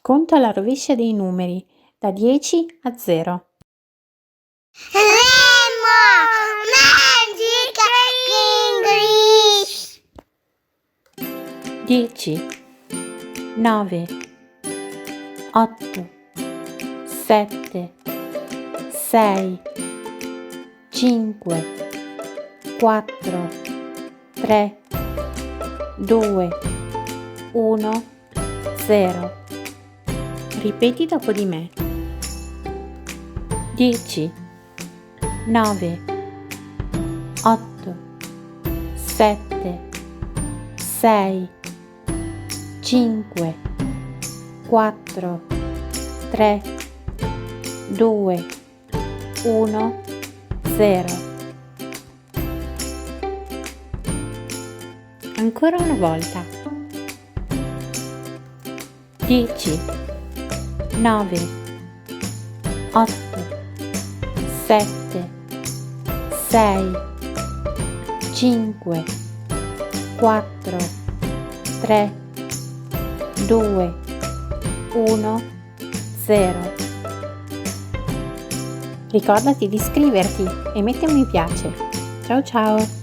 Conto alla rovescia dei numeri, da 10 a 0. English. 10, 9, 8, 7, 6, 5, 4, 3, 2, 1, 0. Ripeti dopo di me. 10, 9, 8, 7, 6, 5, 4, 3, 2, 1, 0. Ancora una volta. 10, 9, 8, 7, 6, 5, 4, 3, 2, 1, 0. Ricordati di iscriverti e metti un mi piace. Ciao ciao!